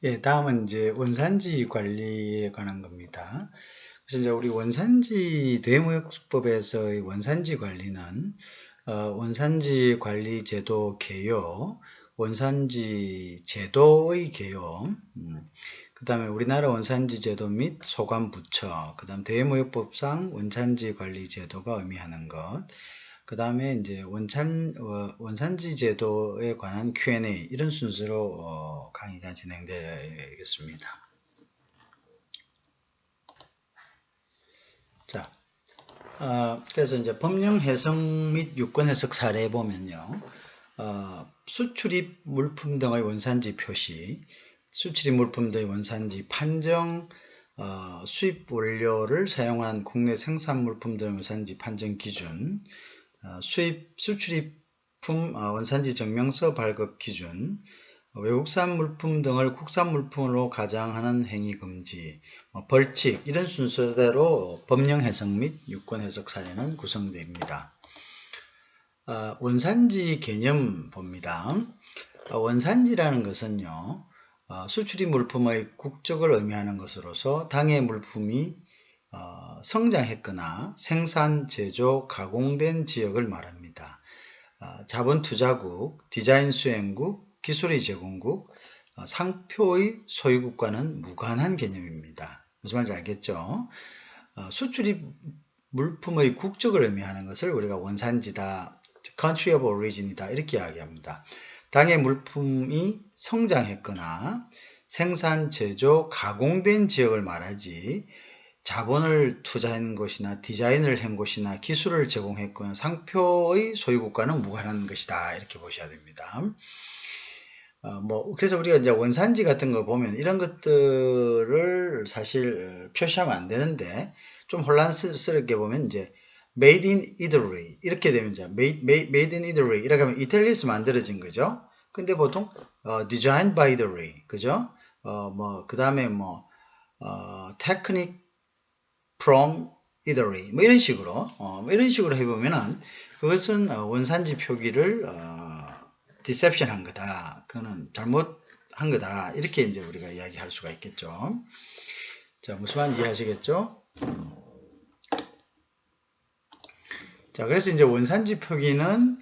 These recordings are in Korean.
예, 다음은 이제 원산지 관리에 관한 겁니다. 그래서 이제 우리 원산지 대무역법에서의 원산지 관리는 원산지 관리 제도 개요, 원산지 제도의 개요, 그 다음에 우리나라 원산지 제도 및 소관 부처, 그 다음 대무역법상 원산지 관리 제도가 의미하는 것, 그 다음에 이제 원산지 제도에 관한 Q&A 이런 순서로 강의가 진행되겠습니다. 자, 그래서 이제 법령 해석 및 유권 해석 사례에 보면요, 수출입 물품 등의 원산지 표시, 수출입 물품 등의 원산지 판정, 수입 원료를 사용한 국내 생산 물품 등의 원산지 판정 기준, 수출입품 원산지 증명서 발급 기준, 외국산 물품 등을 국산 물품으로 가장하는 행위 금지, 벌칙 이런 순서대로 법령 해석 및 유권 해석 사례는 구성됩니다. 원산지 개념 봅니다. 원산지라는 것은요, 수출입 물품의 국적을 의미하는 것으로서 당해 물품이 성장했거나 생산, 제조, 가공된 지역을 말합니다. 자본 투자국, 디자인 수행국, 기술의 제공국, 상표의 소유국과는 무관한 개념입니다. 무슨 말인지 알겠죠? 수출입 물품의 국적을 의미하는 것을 우리가 원산지다, country of origin이다 이렇게 이야기합니다. 당해 물품이 성장했거나 생산, 제조, 가공된 지역을 말하지 자본을 투자한 곳이나 디자인을 한 곳이나 기술을 제공했거나 상표의 소유국과는 무관한 것이다 이렇게 보셔야 됩니다. 그래서 우리가 이제 원산지 같은 거 보면 이런 것들을 사실 표시하면 안 되는데 좀 혼란스럽게 보면 이제 made in Italy 이렇게 되면 이제 made in Italy 이렇게 하면 이탈리아에서 만들어진 거죠. 근데 보통 designed by Italy 그죠? 그 다음에 technique from Italy 이런 식으로 이런 식으로 해보면은 그것은 원산지 표기를 디셉션 한 거다. 그거는 잘못한 거다. 이렇게 이제 우리가 이야기할 수가 있겠죠. 자, 무슨 말인지 이해하시겠죠? 자, 그래서 이제 원산지 표기는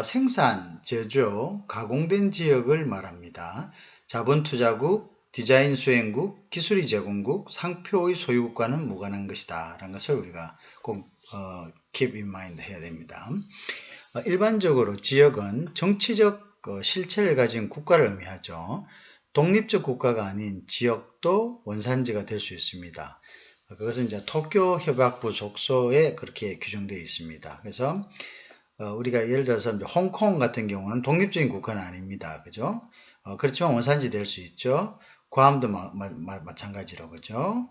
생산, 제조, 가공된 지역을 말합니다. 자본 투자국, 디자인 수행국, 기술이 제공국, 상표의 소유국과는 무관한 것이다. 라는 것을 우리가 꼭 keep in mind 해야 됩니다. 일반적으로 지역은 정치적 실체를 가진 국가를 의미하죠. 독립적 국가가 아닌 지역도 원산지가 될 수 있습니다. 그것은 이제 토쿄 협약부 족소에 그렇게 규정되어 있습니다. 그래서 우리가 예를 들어서 홍콩 같은 경우는 독립적인 국가는 아닙니다. 그죠? 그렇지만 원산지 될 수 있죠. 괌도 마찬가지로 그죠?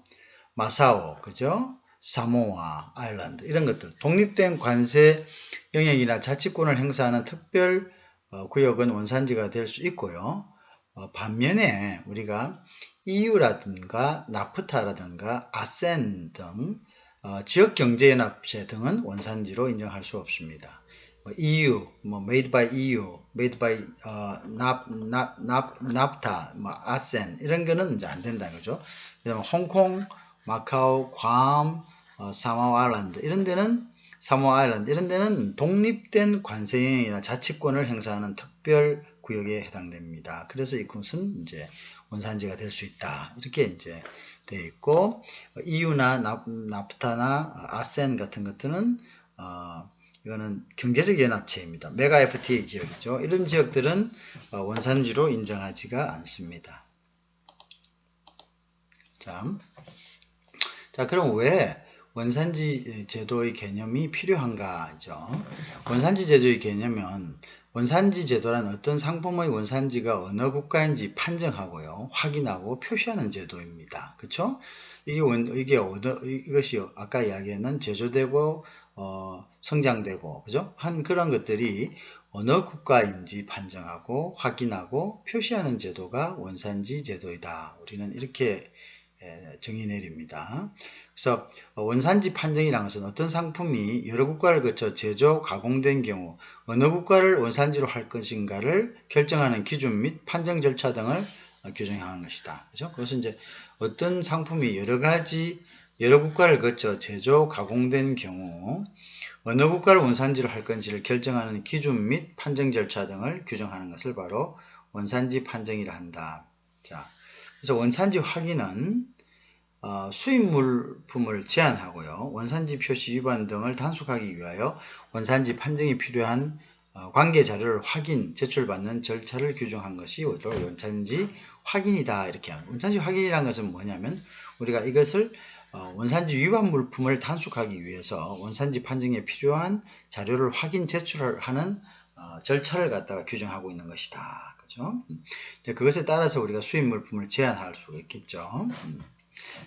마사오 그죠? 사모아 아일랜드 이런 것들 독립된 관세 영역이나 자치권을 행사하는 특별 구역은 원산지가 될 수 있고요. 반면에 우리가 EU라든가 나프타라든가 아센 등 지역경제연합체 등은 원산지로 인정할 수 없습니다. EU, made by EU, made by 나프타, 아센 이런 거는 이제 안 된다 그죠? 그다음에 홍콩, 마카오, 괌, 사모아 아일랜드 이런 데는 독립된 관세영역이나 자치권을 행사하는 특별 구역에 해당됩니다. 그래서 이것은 이제 원산지가 될 수 있다. 이렇게 이제 되어 있고 EU나 나프타나 아센 같은 것들은 이거는 경제적 연합체입니다. 메가 FTA 지역이죠. 이런 지역들은 원산지로 인정하지가 않습니다. 자, 그럼 왜 원산지 제도의 개념이 필요한가죠? 원산지 제도의 개념은 원산지 제도란 어떤 상품의 원산지가 어느 국가인지 판정하고요, 확인하고 표시하는 제도입니다. 그렇죠? 이것이 아까 이야기했는 제조되고 성장되고 그죠? 한 그런 것들이 어느 국가인지 판정하고 확인하고 표시하는 제도가 원산지 제도이다. 우리는 이렇게 정의 내립니다. 그래서 원산지 판정이라는 것은 어떤 상품이 여러 국가를 거쳐 제조, 가공된 경우 어느 국가를 원산지로 할 것인가를 결정하는 기준 및 판정 절차 등을 규정하는 것이다. 그죠? 그것은 이제 어떤 상품이 여러 국가를 거쳐 제조, 가공된 경우 어느 국가를 원산지로 할 건지를 결정하는 기준 및 판정 절차 등을 규정하는 것을 바로 원산지 판정이라 한다. 자, 그래서 원산지 확인은 수입 물품을 제한하고요. 원산지 표시 위반 등을 단속하기 위하여 원산지 판정이 필요한 관계 자료를 확인, 제출받는 절차를 규정한 것이 원산지 확인이다. 이렇게 합니다. 원산지 확인이라는 것은 뭐냐면 우리가 이것을 원산지 위반 물품을 단속하기 위해서 원산지 판정에 필요한 자료를 확인, 제출하는 절차를 갖다가 규정하고 있는 것이다. 그죠? 그것에 따라서 우리가 수입 물품을 제한할 수가 있겠죠.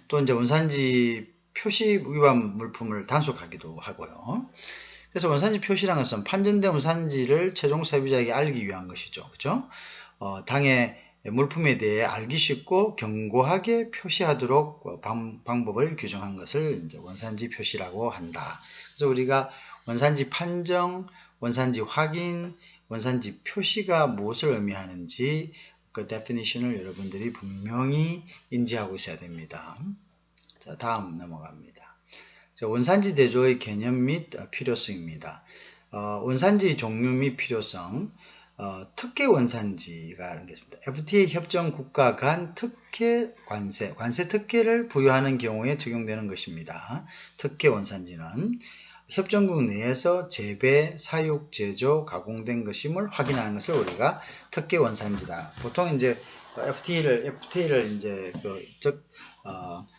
또 이제 원산지 표시 위반 물품을 단속하기도 하고요. 그래서 원산지 표시라는 것은 판정된 원산지를 최종 소비자에게 알기 위한 것이죠. 그죠? 당의 물품에 대해 알기 쉽고 견고하게 표시하도록 방법을 규정한 것을 이제 원산지 표시라고 한다. 그래서 우리가 원산지 판정, 원산지 확인, 원산지 표시가 무엇을 의미하는지 그 definition을 여러분들이 분명히 인지하고 있어야 됩니다. 자, 다음 넘어갑니다. 자, 원산지 대조의 개념 및 필요성입니다. 원산지 종류 및 필요성, 특혜 원산지가 있습니다. FTA 협정 국가 간 특혜 관세 특혜를 부여하는 경우에 적용되는 것입니다. 특혜 원산지는 협정국 내에서 재배, 사육, 제조, 가공된 것임을 확인하는 것을 우리가 특혜 원산지다. 보통 이제 FTA를 이제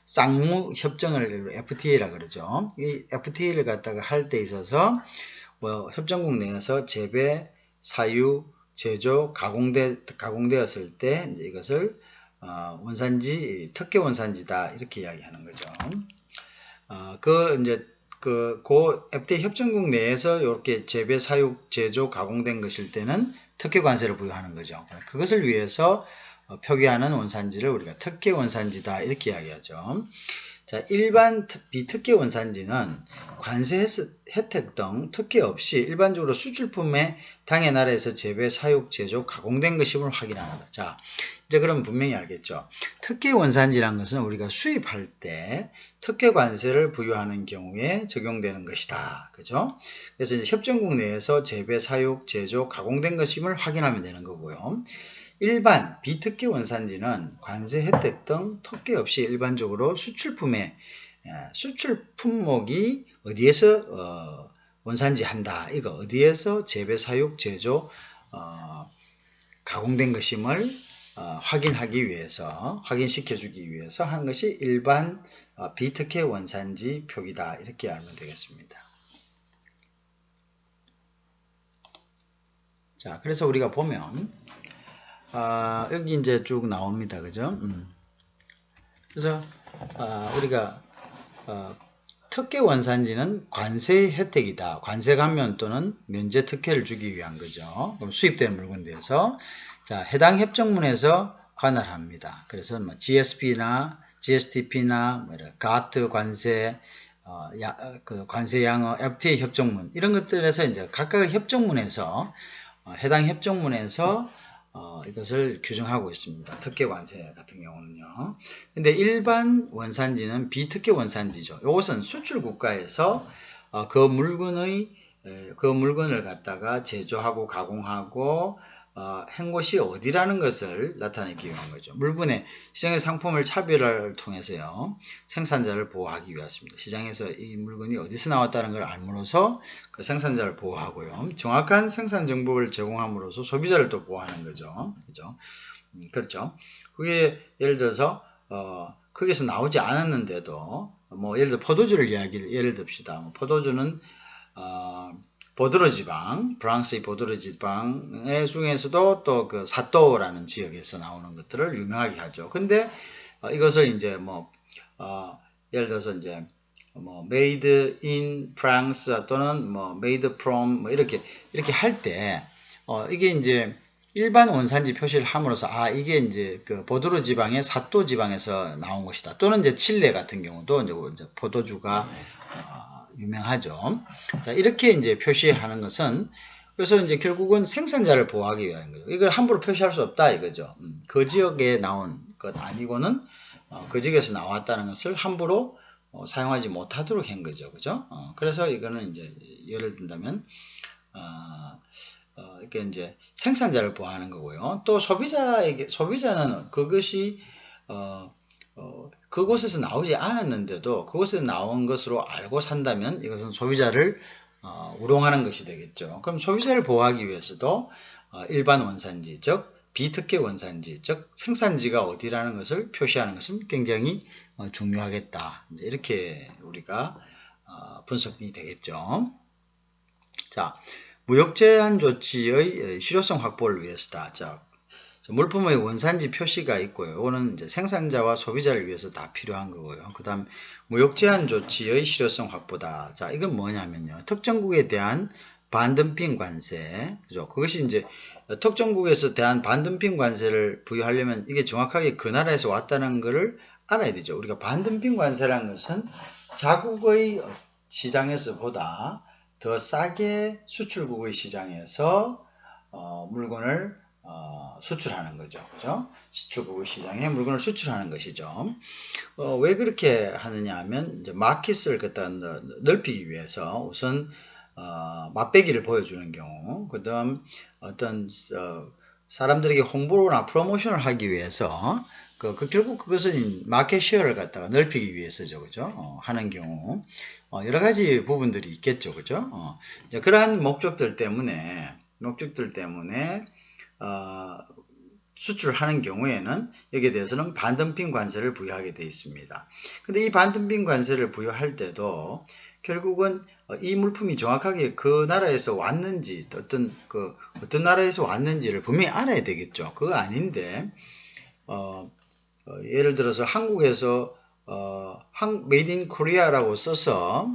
쌍무 협정을 FTA라 그러죠. 이 FTA를 갖다가 할 때 있어서 협정국 내에서 재배, 사육, 제조, 가공되었을 때 이제 이것을 원산지, 특혜 원산지다 이렇게 이야기하는 거죠. 그 FTA 협정국 내에서 이렇게 재배, 사육, 제조, 가공된 것일 때는 특혜 관세를 부여하는 거죠. 그것을 위해서 표기하는 원산지를 우리가 특혜 원산지다 이렇게 이야기하죠. 자, 일반 비특혜 원산지는 관세 혜택 등 특혜 없이 일반적으로 수출품의 당의 나라에서 재배, 사육, 제조, 가공된 것임을 확인한다. 자, 이제 그럼 분명히 알겠죠. 특혜 원산지라는 것은 우리가 수입할 때 특혜 관세를 부여하는 경우에 적용되는 것이다. 그죠? 그래서 이제 협정국 내에서 재배, 사육, 제조, 가공된 것임을 확인하면 되는 거고요. 일반 비특혜 원산지는 관세 혜택 등 특혜 없이 일반적으로 수출품의 수출 품목이 어디에서 원산지 한다. 이거 어디에서 재배, 사육, 제조, 가공된 것임을 확인하기 위해서, 확인시켜주기 위해서 하는 것이 일반 비특혜 원산지 표기다. 이렇게 알면 되겠습니다. 자, 그래서 우리가 보면 여기 이제 쭉 나옵니다. 그죠? 그래서 우리가 특혜 원산지는 관세의 혜택이다. 관세 감면 또는 면제 특혜를 주기 위한 거죠. 그럼 수입된 물건에 대해서 자, 해당 협정문에서 관할합니다. 그래서 뭐 GSP나 GSTP나 뭐 가트 관세, 그 관세 양어, FTA 협정문 이런 것들에서 이제 각각의 협정문에서 해당 협정문에서 이것을 규정하고 있습니다. 특혜 관세 같은 경우는요. 근데 일반 원산지는 비특혜 원산지죠. 이것은 수출 국가에서 그 물건을 갖다가 제조하고 가공하고 한 곳이 어디라는 것을 나타내기 위한 거죠. 물분의 시장의 상품을 차별화를 통해서요. 생산자를 보호하기 위해서입니다. 시장에서 이 물건이 어디서 나왔다는 걸 알므로써 그 생산자를 보호하고요. 정확한 생산 정보를 제공함으로써 소비자를 또 보호하는 거죠. 그죠? 그렇죠. 그게 예를 들어서 거기서 나오지 않았는데도 뭐 예를 들어 포도주를 예를 듭시다. 포도주는 보드로 지방, 프랑스의 보드로 지방의 중에서도 또 그 사또라는 지역에서 나오는 것들을 유명하게 하죠. 근데 이것을 이제 예를 들어서 이제 made in France 또는 made from 이렇게 할 때 이게 이제 일반 원산지 표시를 함으로써 이게 이제 그 보드로 지방의 사또 지방에서 나온 것이다. 또는 이제 칠레 같은 경우도 이제 포도주가 유명하죠. 자, 이렇게 이제 표시하는 것은 그래서 이제 결국은 생산자를 보호하기 위한 거죠. 이걸 함부로 표시할 수 없다 이거죠. 그 지역에 나온 것 아니고는 그 지역에서 나왔다는 것을 함부로 사용하지 못하도록 한 거죠. 그죠? 그래서 이거는 이제 예를 든다면 이게 이제 생산자를 보호하는 거고요. 또 소비자는 그것이 그곳에서 나오지 않았는데도 그곳에서 나온 것으로 알고 산다면 이것은 소비자를 우롱하는 것이 되겠죠. 그럼 소비자를 보호하기 위해서도 일반 원산지, 즉 비특혜 원산지, 즉 생산지가 어디라는 것을 표시하는 것은 굉장히 중요하겠다. 이렇게 우리가 분석이 되겠죠. 자, 무역 제한 조치의 실효성 확보를 위해서다. 자, 물품의 원산지 표시가 있고요. 이거는 이제 생산자와 소비자를 위해서 다 필요한 거고요. 그 다음 무역 제한 조치의 실효성 확보다. 자, 이건 뭐냐면요. 특정국에 대한 반덤핑 관세. 그죠? 그것이 이제 특정국에서 대한 반덤핑 관세를 부여하려면 이게 정확하게 그 나라에서 왔다는 것을 알아야 되죠. 우리가 반덤핑 관세라는 것은 자국의 시장에서보다 더 싸게 수출국의 시장에서 물건을 수출하는 거죠. 그죠? 수출국의 시장에 물건을 수출하는 것이죠. 왜 그렇게 하느냐 하면 이제 마켓을 갖다 넓히기 위해서 우선 맛배기를 보여주는 경우, 그 다음 어떤 사람들에게 홍보나 프로모션을 하기 위해서 결국 그것은 마켓 쉐어를 갖다가 넓히기 위해서죠. 그죠? 하는 경우 여러 가지 부분들이 있겠죠. 그죠? 이제 그러한 목적들 때문에 수출하는 경우에는 여기에 대해서는 반덤핑 관세를 부여하게 되어 있습니다. 근데 이 반덤핑 관세를 부여할 때도 결국은 이 물품이 정확하게 그 나라에서 왔는지 어떤 나라에서 왔는지를 분명히 알아야 되겠죠. 그거 아닌데 예를 들어서 한국에서 메이드 인 코리아라고 써서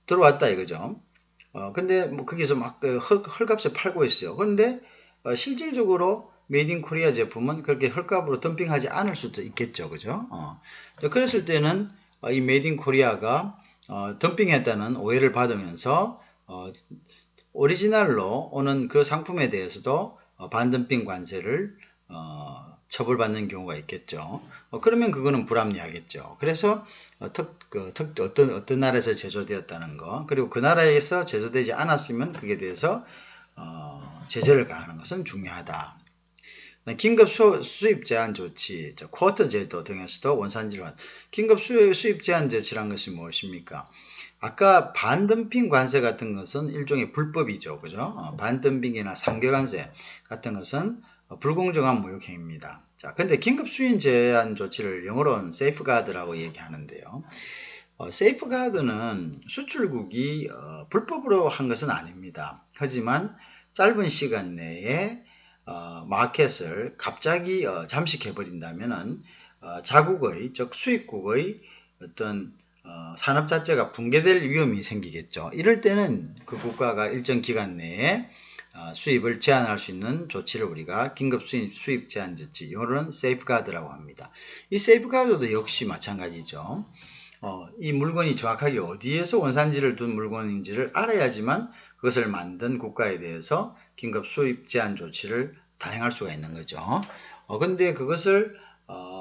들어왔다 이거죠. 근데 뭐 거기서 막 헐값에 팔고 있어요. 그런데 실질적으로 메이드 인 코리아 제품은 그렇게 헐값으로 덤핑하지 않을 수도 있겠죠. 그죠? 그랬을 때는 이 메이드 인 코리아가 덤핑했다는 오해를 받으면서 오리지널로 오는 그 상품에 대해서도 반덤핑 관세를 처벌받는 경우가 있겠죠. 그러면 그거는 불합리하겠죠. 그래서 어떤 나라에서 제조되었다는 거, 그리고 그 나라에서 제조되지 않았으면 그에 대해서 제재를 가하는 것은 중요하다. 긴급 수입 제한 조치, 쿼터 제도 등에서도 원산지를 긴급 수입 제한 조치란 것이 무엇입니까? 아까 반덤핑 관세 같은 것은 일종의 불법이죠. 그죠? 반덤핑이나 상계관세 같은 것은 불공정한 무역행위입니다. 자, 근데 긴급 수입 제한 조치를 영어로는 세이프가드라고 얘기하는데요. 세이프가드는 수출국이 불법으로 한 것은 아닙니다. 하지만 짧은 시간 내에 마켓을 갑자기 잠식해버린다면은 자국의, 즉 수입국의 어떤 산업 자체가 붕괴될 위험이 생기겠죠. 이럴 때는 그 국가가 일정 기간 내에 수입을 제한할 수 있는 조치를 우리가 긴급 수입 제한 조치, 영어로는 세이프가드라고 합니다. 이 세이프가드도 역시 마찬가지죠. 이 물건이 정확하게 어디에서 원산지를 둔 물건인지를 알아야지만 그것을 만든 국가에 대해서 긴급 수입 제한 조치를 단행할 수가 있는 거죠. 근데 그것을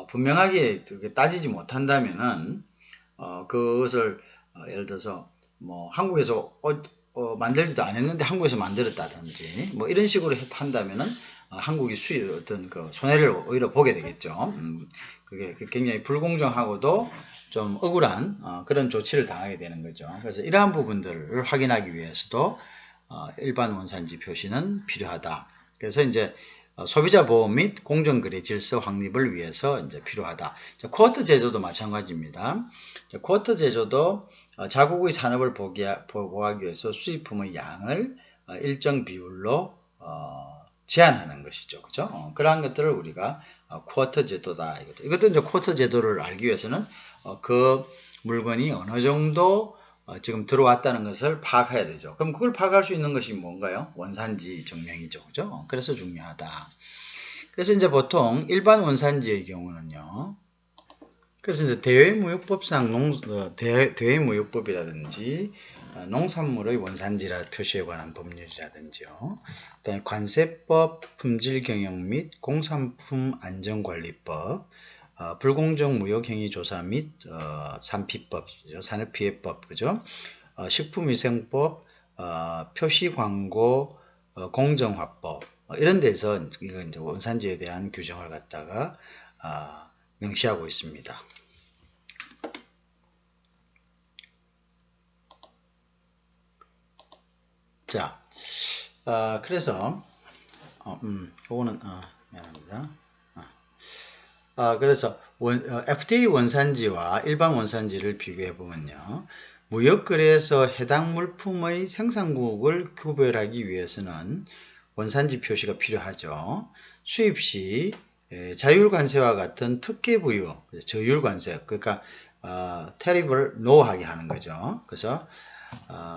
분명하게 따지지 못한다면은 그것을 예를 들어서 뭐 한국에서 만들지도 않았는데 한국에서 만들었다든지 뭐 이런 식으로 한다면은 한국이 어떤 손해를 오히려 보게 되겠죠. 그게 굉장히 불공정하고도 좀 억울한 그런 조치를 당하게 되는 거죠. 그래서 이러한 부분들을 확인하기 위해서도 일반 원산지 표시는 필요하다. 그래서 이제 소비자 보호 및 공정거래 질서 확립을 위해서 이제 필요하다. 쿼터 제조도 마찬가지입니다. 쿼터 제조도 자국의 산업을 보호하기 위해서 수입품의 양을 일정 비율로 제한하는 것이죠. 그죠? 그러한 것들을 우리가 쿼터 제도다. 이것도 이제 쿼터 제도를 알기 위해서는 그 물건이 어느 정도 지금 들어왔다는 것을 파악해야 되죠. 그럼 그걸 파악할 수 있는 것이 뭔가요? 원산지 증명이죠. 그죠? 그래서 중요하다. 그래서 이제 보통 일반 원산지의 경우는요. 그래서 이제 대외무역법상 대외무역법이라든지 농산물의 원산지라 표시에 관한 법률이라든지요. 그다음에 관세법, 품질경영 및 공산품 안전관리법, 불공정 무역행위조사 및 산피법, 산업피해법, 그죠? 식품위생법, 표시광고, 공정화법 이런 데서 이건 이제 원산지에 대한 규정을 갖다가 명시하고 있습니다. 자, 그래서 요거는 미안합니다. 그래서 FTA 원산지와 일반 원산지를 비교해 보면요. 무역거래에서 해당 물품의 생산국을 구별하기 위해서는 원산지 표시가 필요하죠. 수입 시 자율관세와 같은 특혜부유, 저율관세, 그러니까 테리브를 노하게 하는 거죠. 그래서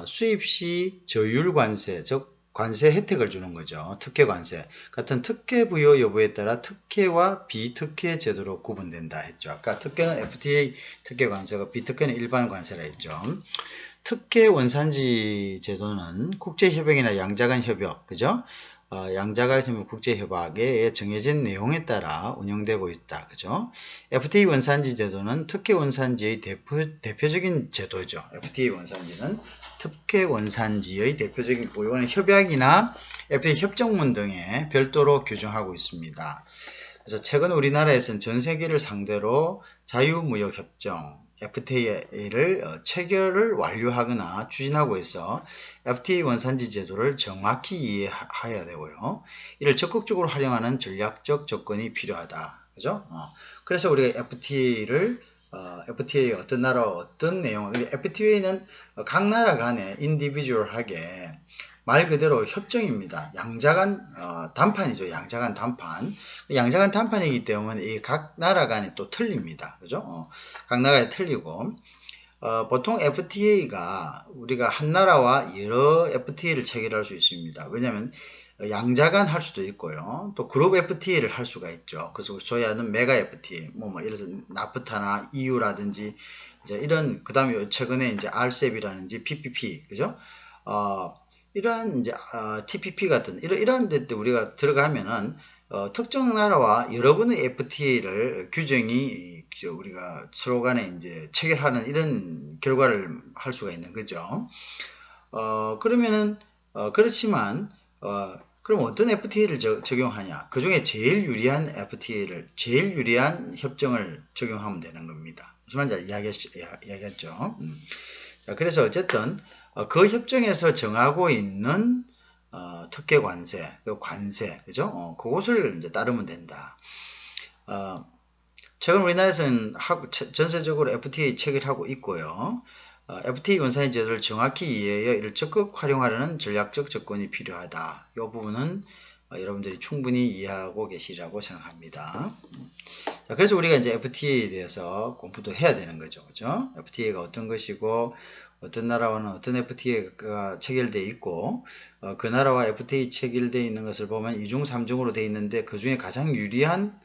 수입 시 저율관세, 즉 관세 혜택을 주는 거죠. 특혜관세 같은 특혜 부여 여부에 따라 특혜와 비특혜 제도로 구분된다 했죠. 아까 특혜는 FTA 특혜 관세고 비특혜는 일반 관세라 했죠. 특혜 원산지 제도는 국제협약이나 양자간 협약, 그죠? 양자간 협약 국제협약에 정해진 내용에 따라 운영되고 있다. 그죠? FTA 원산지 제도는 특혜 원산지의 대표적인 제도죠. FTA 원산지는 특혜 원산지의 대표적인 이거는 협약이나 FTA 협정문 등에 별도로 규정하고 있습니다. 그래서 최근 우리나라에서는 전 세계를 상대로 자유무역협정 FTA를 체결을 완료하거나 추진하고 있어 FTA 원산지 제도를 정확히 이해해야 되고요. 이를 적극적으로 활용하는 전략적 조건이 필요하다. 그죠? 그래서 우리가 FTA 어떤 나라와 어떤 내용, FTA는 각 나라 간에 인디비주얼하게 말 그대로 협정입니다. 양자간 단판이죠. 양자간 단판. 양자간 단판이기 때문에 이 각 나라 간에 또 틀립니다. 그죠? 각 나라에 틀리고 보통 FTA가 우리가 한 나라와 여러 FTA를 체결할 수 있습니다. 왜냐하면 양자간 할 수도 있고요. 또 그룹 FTA를 할 수가 있죠. 그래서 소위 하는 메가 FTA, 예를 들어서 나프타나 EU라든지 이제 이런 그다음에 최근에 이제 RCEP이라든지 PPP, 그죠? 이러한 이제 TPP 같은 이러한 데 우리가 들어가면은 특정 나라와 여러분의 FTA를 규정이 우리가 서로 간에 이제 체결하는 이런 결과를 할 수가 있는 거죠. 그러면은 그렇지만 그럼 어떤 FTA를 적용하냐? 그 중에 제일 유리한 FTA를 제일 유리한 협정을 적용하면 되는 겁니다. 무슨 말인지 이야기했죠. 자, 그래서 어쨌든 그 협정에서 정하고 있는 특혜 관세, 관세, 그죠? 그것을 이제 따르면 된다. 최근 우리나라에서는 전세적으로 FTA 체결하고 있고요. FTA 원산지 제도를 정확히 이해해 이를 적극 활용하려는 전략적 조건이 필요하다. 이 부분은 여러분들이 충분히 이해하고 계시라고 생각합니다. 자, 그래서 우리가 이제 FTA에 대해서 공부도 해야 되는 거죠. 그죠? FTA가 어떤 것이고, 어떤 나라와는 어떤 FTA가 체결되어 있고, 그 나라와 FTA 체결되어 있는 것을 보면 2중, 3중으로 되어 있는데, 그 중에 가장 유리한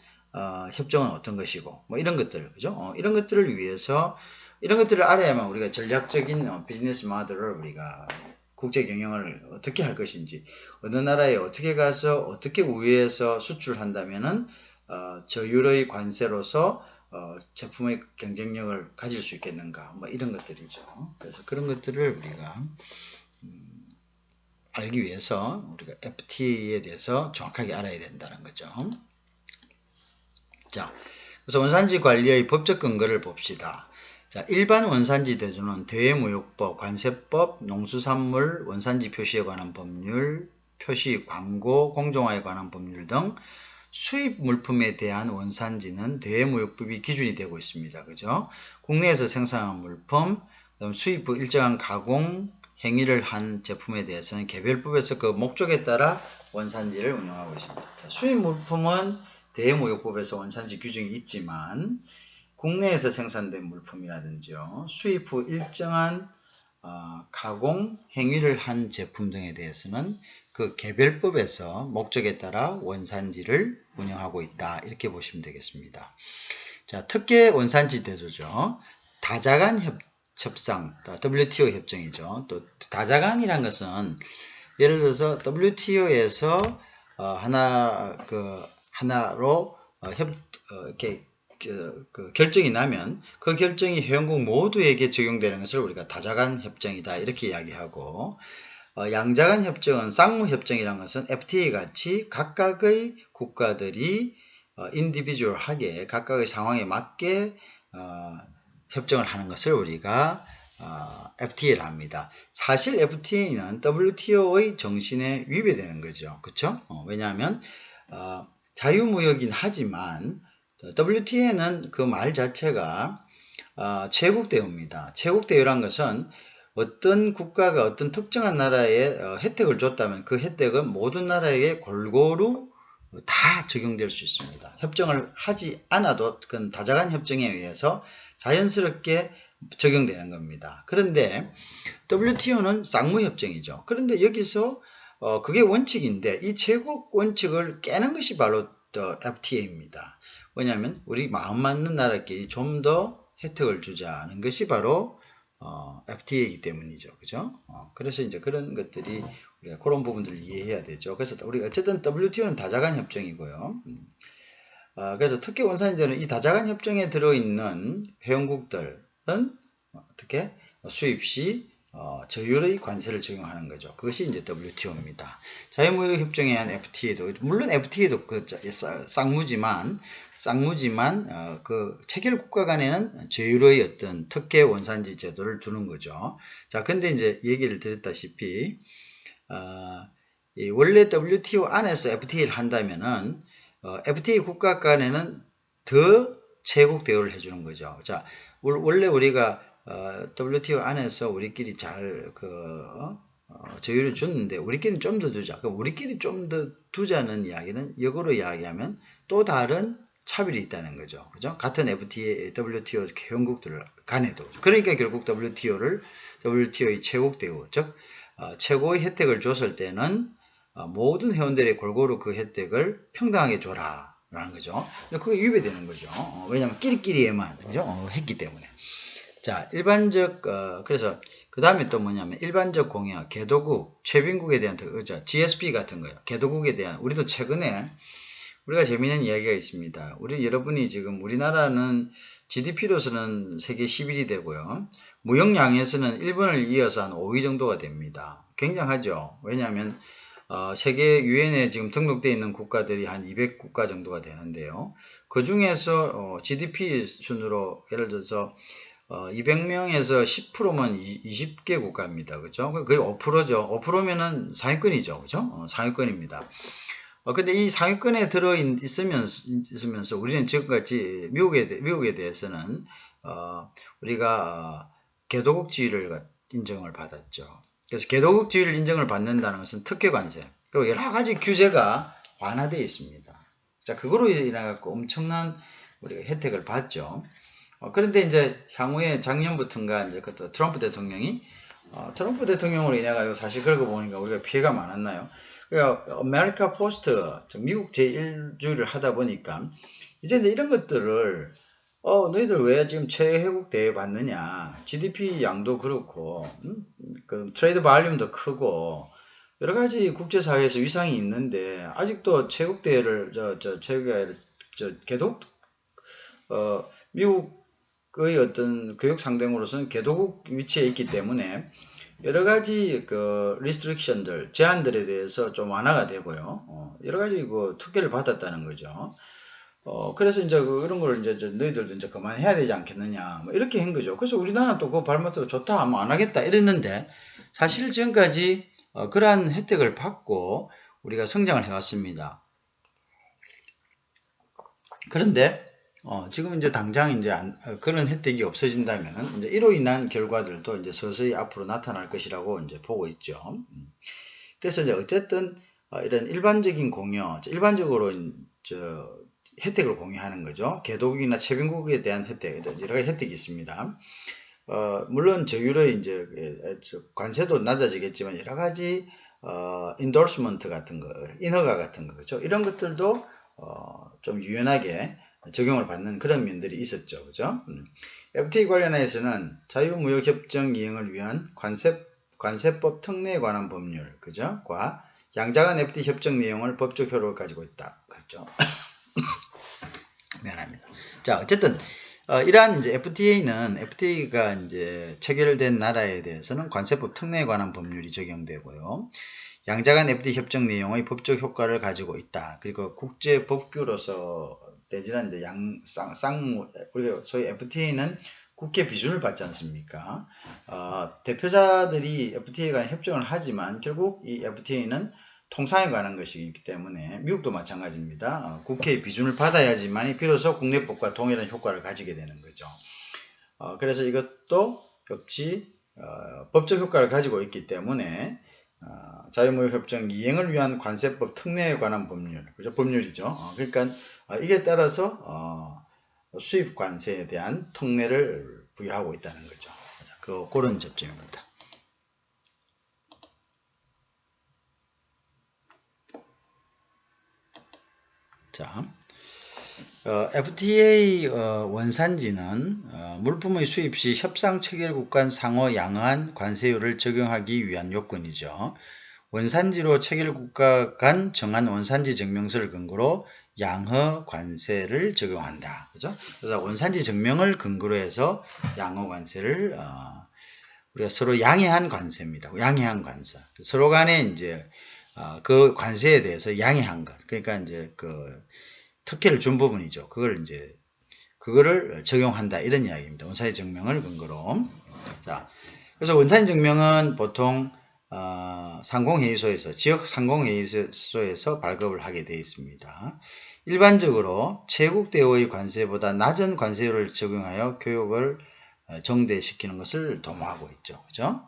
협정은 어떤 것이고, 이런 것들, 그죠? 이런 것들을 위해서, 이런 것들을 알아야만 우리가 전략적인 비즈니스 모델을 우리가 국제 경영을 어떻게 할 것인지, 어느 나라에 어떻게 가서 어떻게 우회해서 수출한다면은 저율의 관세로서 제품의 경쟁력을 가질 수 있겠는가, 이런 것들이죠. 그래서 그런 것들을 우리가 알기 위해서 우리가 FTA에 대해서 정확하게 알아야 된다는 거죠. 자, 그래서 원산지 관리의 법적 근거를 봅시다. 자, 일반 원산지 대조는 대외무역법, 관세법, 농수산물 원산지 표시에 관한 법률, 표시 광고, 공정화에 관한 법률 등 수입 물품에 대한 원산지는 대외무역법이 기준이 되고 있습니다. 그죠? 국내에서 생산한 물품, 그다음 수입 후 일정한 가공 행위를 한 제품에 대해서는 개별법에서 그 목적에 따라 원산지를 운영하고 있습니다. 자, 수입 물품은 대외무역법에서 원산지 규정이 있지만 국내에서 생산된 물품이라든지요, 수입 후 일정한 가공 행위를 한 제품 등에 대해서는 그 개별법에서 목적에 따라 원산지를 운영하고 있다. 이렇게 보시면 되겠습니다. 자, 특혜 원산지 대조죠. 다자간 협상, WTO 협정이죠. 또 다자간이란 것은 예를 들어서 WTO에서 하나로 이렇게 그 결정이 나면 그 결정이 회원국 모두에게 적용되는 것을 우리가 다자간 협정이다 이렇게 이야기하고, 양자간 협정은 쌍무협정이라는 것은 FTA 같이 각각의 국가들이 인디비주얼하게 각각의 상황에 맞게 협정을 하는 것을 우리가 FTA를 합니다. 사실 FTA는 WTO의 정신에 위배되는 거죠. 그렇죠? 왜냐하면 자유무역이긴 하지만 WTA는 그 말 자체가 체국대우입니다. 체국대우란 것은 어떤 국가가 어떤 특정한 나라에 혜택을 줬다면 그 혜택은 모든 나라에게 골고루 다 적용될 수 있습니다. 협정을 하지 않아도 그건 다자간 협정에 의해서 자연스럽게 적용되는 겁니다. 그런데 WTO는 쌍무협정이죠. 그런데 여기서 그게 원칙인데 이 제국 원칙을 깨는 것이 바로 FTA입니다. 왜냐하면 우리 마음 맞는 나라끼리 좀 더 혜택을 주자는 것이 바로 FTA이기 때문이죠. 그죠? 그래서 이제 그런 것들이 우리가 그런 부분들을 이해해야 되죠. 그래서 우리 어쨌든 WTO는 다자간 협정이고요. 그래서 특히 원산지는 이 다자간 협정에 들어있는 회원국들은 어떻게 수입 시 저율의 관세를 적용하는 거죠. 그것이 이제 WTO입니다. 자유무역협정에 의한 FTA도 물론 FTA도 그 쌍무지만 그 체결 국가 간에는 저율의 어떤 특혜 원산지 제도를 두는 거죠. 자, 근데 이제 얘기를 드렸다시피 원래 WTO 안에서 FTA를 한다면은 FTA 국가 간에는 더 제국 대우를 해주는 거죠. 자, 원래 우리가 WTO 안에서 우리끼리 잘 저율을 줬는데 우리끼리는 좀 더 두자. 그럼 우리끼리 좀 더 두자는 이야기는 역으로 이야기하면 또 다른 차별이 있다는 거죠. 그죠? 같은 FTA, WTO 회원국들 간에도. 그러니까 결국 WTO의 최고 대우, 즉 최고의 혜택을 줬을 때는 모든 회원들의 골고루 그 혜택을 평등하게 줘라 라는 거죠. 그게 위배되는 거죠. 왜냐하면 끼리끼리에만 그죠? 했기 때문에. 자, 일반적 그래서 그 다음에 또 뭐냐면 일반적 공약, 개도국, 최빈국에 대한 GSP 같은 거예요. 개도국에 대한 우리도 최근에 우리가 재미있는 이야기가 있습니다. 여러분이 지금 우리나라는 GDP로서는 세계 11위 되고요. 무역량에서는 일본을 이어서 한 5위 정도가 됩니다. 굉장하죠. 왜냐하면 세계 유엔에 지금 등록되어 있는 국가들이 한 200국가 정도가 되는데요. 그 중에서 GDP 순으로 예를 들어서 200명에서 10%면 20개 국가입니다. 그죠? 그게 5%죠. 5%면은 상위권이죠. 그죠? 상위권입니다. 근데 이 상위권에 들어 있으면서 우리는 지금까지 미국에 대해서는 우리가 개도국 지위를 인정을 받았죠. 그래서 개도국 지위를 인정을 받는다는 것은 특혜 관세 그리고 여러 가지 규제가 완화되어 있습니다. 자, 그거로 인해 갖고 엄청난 우리가 혜택을 받죠. 그런데 이제 향후에 작년부터인가 이제 그때 트럼프 대통령으로 인해 가지고 사실 그러고 보니까 우리가 피해가 많았나요? 그러니까 아메리카 포스트, 미국 제1주의를 하다 보니까 이제 이런 것들을 너희들 왜 지금 최혜국 대회 받느냐? GDP 양도 그렇고, 그 트레이드 발륨도 크고 여러 가지 국제사회에서 위상이 있는데 아직도 최국 대회를 개독 미국의 어떤 교육 상대으로서는 개도국 위치에 있기 때문에 여러 가지 리스트릭션들, 제한들에 대해서 좀 완화가 되고요. 여러 가지 특혜를 받았다는 거죠. 그래서 이제 이런 걸 이제 너희들도 이제 그만해야 되지 않겠느냐, 뭐 이렇게 한 거죠. 그래서 우리나라는 또 그거 발맞다고 좋다, 뭐 안 하겠다 이랬는데 사실 지금까지 그러한 혜택을 받고 우리가 성장을 해왔습니다. 그런데 지금 이제 당장 이제 그런 혜택이 없어진다면은 이제 이로 인한 결과들도 이제 서서히 앞으로 나타날 것이라고 이제 보고 있죠. 그래서 이제 어쨌든 이런 일반적인 공여, 일반적으로 혜택을 공유하는 거죠. 개도국이나 최빈국에 대한 혜택, 여러 가지 혜택이 있습니다. 물론 저율의 이제 관세도 낮아지겠지만 여러 가지 인도스먼트 같은 거, 인허가 같은 거, 그렇죠? 이런 것들도 좀 유연하게 적용을 받는 그런 면들이 있었죠. 그죠? FTA 관련해서는 자유무역협정 이행을 위한 관세법 특례에 관한 법률, 그죠? 과 양자간 FTA 협정 내용을 법적 효력을 가지고 있다. 그렇죠? 미안합니다. 자, 어쨌든 이러한 이제 FTA가 이제 체결된 나라에 대해서는 관세법 특례에 관한 법률이 적용되고요. 양자간 FTA 협정 내용의 법적 효과를 가지고 있다. 그리고 국제 법규로서 내지는 이제 우리가 소위 FTA는 국회 비준을 받지 않습니까? 대표자들이 FTA에 관한 협정을 하지만 결국 이 FTA는 통상에 관한 것이기 때문에 미국도 마찬가지입니다. 국회의 비준을 받아야지만 비로소 국내법과 동일한 효과를 가지게 되는 거죠. 그래서 이것도 역시 법적 효과를 가지고 있기 때문에 자유무역협정 이행을 위한 관세법 특례에 관한 법률, 그죠? 법률이죠. 그러니까 이게 따라서 수입 관세에 대한 특례를 부여하고 있다는 거죠. 그런 접점입니다. 자, FTA 원산지는 물품의 수입 시 협상 체결국 간 상호 양호한 관세율을 적용하기 위한 요건이죠. 원산지로 체결국가 간 정한 원산지 증명서를 근거로 양허 관세를 적용한다. 그죠? 그래서 원산지 증명을 근거로 해서 양허 관세를 우리가 서로 양해한 관세입니다. 양해한 관세. 서로 간에 이제 그 관세에 대해서 양해한 것. 그러니까 이제 그 특혜를 준 부분이죠. 그거를 적용한다. 이런 이야기입니다. 원산지 증명을 근거로. 자, 그래서 원산지 증명은 보통 상공회의소에서 지역 상공회의소에서 발급을 하게 되어 있습니다. 일반적으로 최국대의 관세보다 낮은 관세율을 적용하여 교역을 정대시키는 것을 도모하고 있죠. 그죠?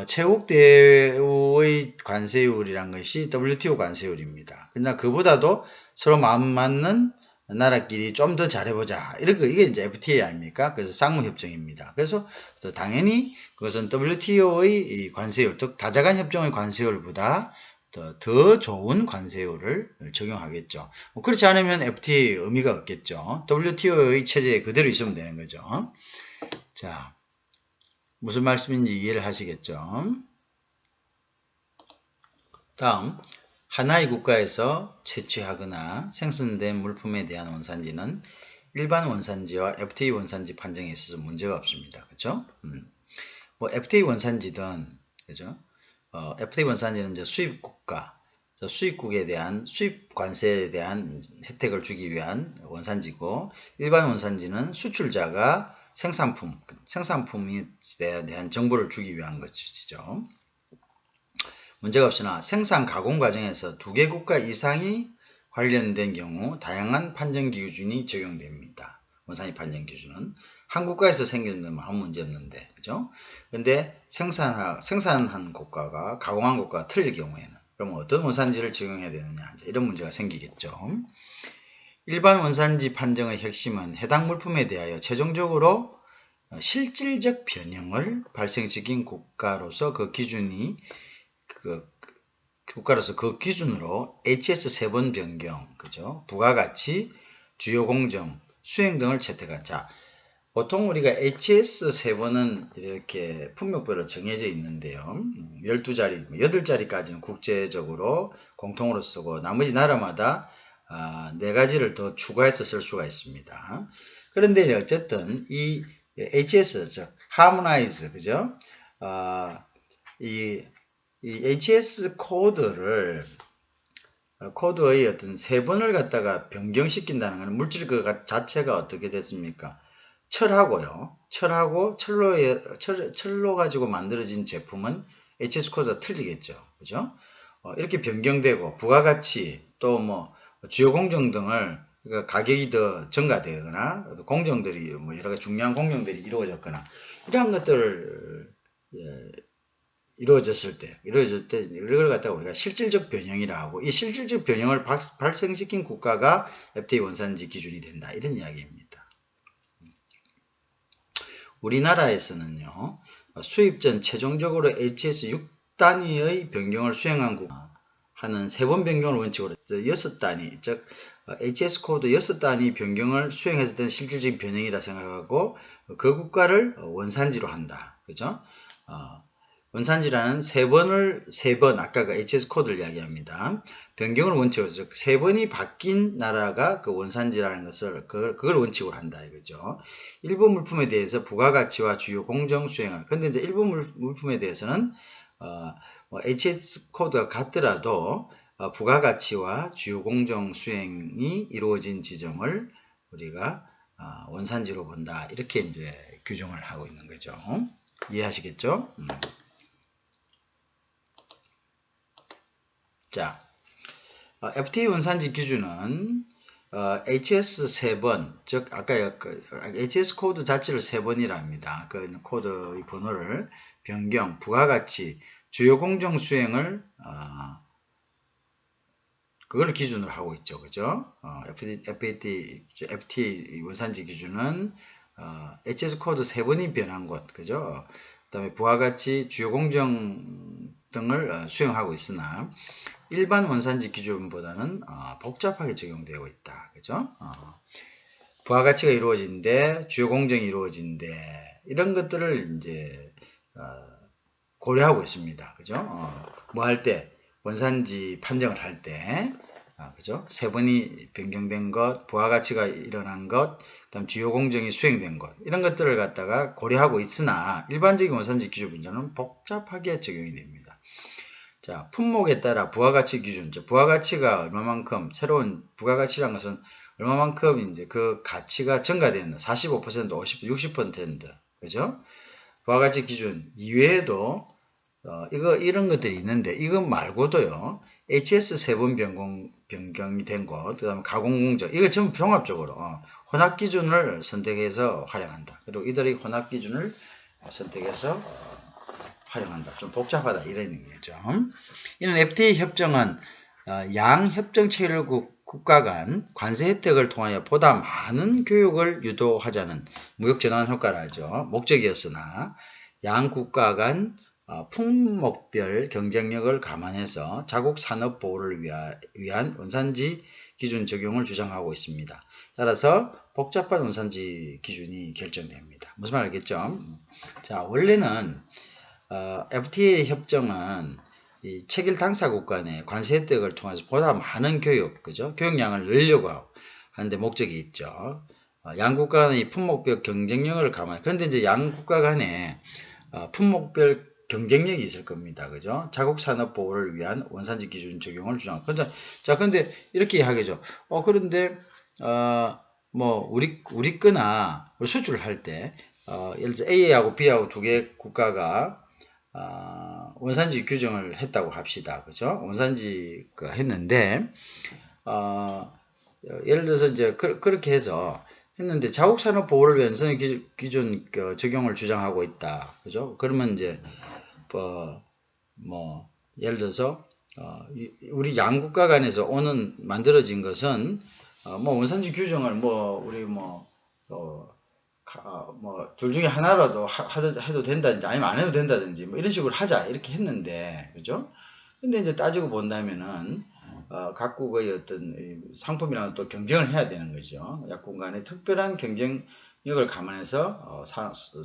최국대의 관세율이란 것이 WTO 관세율입니다. 그러나 그보다도 서로 마음 맞는 나라끼리 좀 더 잘해보자. 이게 이제 FTA 아닙니까? 그래서 쌍무협정입니다. 그래서 당연히 그것은 WTO의 관세율, 즉 다자간 협정의 관세율보다 더 좋은 관세율을 적용하겠죠. 그렇지 않으면 FTA 의미가 없겠죠. WTO의 체제에 그대로 있으면 되는 거죠. 자, 무슨 말씀인지 이해를 하시겠죠? 다음, 하나의 국가에서 채취하거나 생산된 물품에 대한 원산지는 일반 원산지와 FTA 원산지 판정에 있어서 문제가 없습니다. 그죠? 뭐 FTA 원산지든, 그죠? FTA 원산지는 이제 수입국가, 수입국에 대한 수입 관세에 대한 혜택을 주기 위한 원산지고, 일반 원산지는 수출자가 생산품에 대한 정보를 주기 위한 것이죠. 문제가 없으나 생산 가공 과정에서 두 개 국가 이상이 관련된 경우 다양한 판정 기준이 적용됩니다. 원산지 판정 기준은 한 국가에서 생기는 아무 문제 없는데, 그죠? 근데 생산한 국가가 가공한 국가가 틀릴 경우에는 그러면 어떤 원산지를 적용해야 되느냐, 이런 문제가 생기겠죠. 일반 원산지 판정의 핵심은 해당 물품에 대하여 최종적으로 실질적 변형을 발생시킨 국가로서 그 기준으로 HS 세번 변경, 그죠? 부가가치, 주요 공정, 수행 등을 채택한. 자, 보통 우리가 HS 세번은 이렇게 품목별로 정해져 있는데요. 12자리, 8자리까지는 국제적으로 공통으로 쓰고 나머지 나라마다 4가지를 더 추가해서 쓸 수가 있습니다. 그런데 어쨌든 이 HS, 즉 Harmonize, 그죠? 이 HS 코드의 어떤 세번을 갖다가 변경시킨다는 것은 물질 그 자체가 어떻게 됐습니까? 철하고 철로 가지고 만들어진 제품은 HS 코드가 틀리겠죠. 그죠? 이렇게 변경되고 부가가치 또 뭐 주요 공정 등을 그러니까 가격이 더 증가되거나 공정들이 뭐 여러 가지 중요한 공정들이 이루어졌거나 이러한 것들을 이루어질 때 이걸 갖다가 우리가 실질적 변형이라 하고 이 실질적 변형을 발생시킨 국가가 FTA 원산지 기준이 된다. 이런 이야기입니다. 우리나라에서는요. 수입 전 최종적으로 HS 6단위의 변경을 수행한 국가 하는 3번 변경을 원칙으로 6단위, 즉 HS 코드 6단위 변경을 수행했을 때는 실질적인 변형이라 생각하고 그 국가를 원산지로 한다. 그죠? 원산지라는 3번 아까 그 HS 코드를 이야기합니다. 변경을 원칙으로, 즉 3번이 바뀐 나라가 그 원산지라는 것을 그걸 원칙으로 한다 이거죠. 일부 물품에 대해서 부가가치와 주요 공정 수행을. 근데 이제 일부 물품에 대해서는 HS 코드가 같더라도 부가가치와 주요 공정 수행이 이루어진 지점을 우리가 원산지로 본다. 이렇게 이제 규정을 하고 있는 거죠. 이해하시겠죠? 자, FTA 원산지 기준은 HS 3번, 즉 아까 HS 코드 자체를 3번이라 합니다. 그 코드의 번호를 변경, 부가가치, 주요 공정 수행을 그걸 기준으로 하고 있죠. 그죠? FTA 원산지 기준은 HS 코드 3번이 변한 것, 그죠? 그 다음에 부가가치, 주요 공정 등을 수행하고 있으나 일반 원산지 기준보다는 복잡하게 적용되고 있다. 그죠? 부가가치가 이루어진데, 주요 공정이 이루어진데, 이런 것들을 이제 고려하고 있습니다. 그죠? 뭐 할 때, 원산지 판정을 할 때, 그죠? 3번이 변경된 것, 부가가치가 일어난 것, 그다음 주요 공정이 수행된 것, 이런 것들을 갖다가 고려하고 있으나 일반적인 원산지 기준 문제는 복잡하게 적용이 됩니다. 자, 품목에 따라 부가가치 기준, 부가가치가 얼마만큼, 새로운 부가가치라는 것은 얼마만큼 이제 그 가치가 증가되는 45%, 50%, 60%, 그죠? 부가가치 기준 이외에도 이런 것들이 있는데 이거 말고도요. HS 3번 변경이 된 것, 그 다음에 가공공정, 이거 전부 종합적으로 혼합 기준을 선택해서 활용한다. 그리고 이들의 혼합 기준을 선택해서 활용한다. 좀 복잡하다 이런 의미죠. 이는 FTA 협정은 양 협정 체결국 국가 간 관세 혜택을 통하여 보다 많은 교육을 유도하자는 무역전환 효과를 하죠. 목적이었으나 양 국가 간 품목별 경쟁력을 감안해서 자국 산업 보호를 위한 원산지 기준 적용을 주장하고 있습니다. 따라서 복잡한 원산지 기준이 결정됩니다. 무슨 말 알겠죠? 자, 원래는 FTA 협정은 이 체결 당사국 간의 관세 혜택을 통해서 보다 많은 교육, 그죠? 교육량을 늘리려고 하는데 목적이 있죠. 양국 간의 품목별 경쟁력을 감안. 그런데 이제 양국가 간에 품목별 경쟁력이 있을 겁니다. 그죠? 자국 산업 보호를 위한 원산지 기준 적용을 주장. 근데 이렇게 이야기하죠. 그런데 뭐 우리 거나 수출을 할 때 예를 들어 A하고 B하고 두 개 국가가 원산지 규정을 했다고 합시다. 그죠? 원산지 했는데 예를 들어서 이제 그렇게 해서 했는데 자국 산업 보호를 위한 원산지 기준 적용을 주장하고 있다. 그죠? 그러면 이제 뭐 예를 들어서 우리 양국가 간에서 만들어진 것은 뭐 원산지 규정을 우리 둘 중에 하나라도 해도 된다든지 아니면 안 해도 된다든지 뭐 이런 식으로 하자 이렇게 했는데, 그죠? 근데 이제 따지고 본다면은 각국의 어떤 상품이랑 또 경쟁을 해야 되는 거죠. 약국 간의 특별한 경쟁력을 감안해서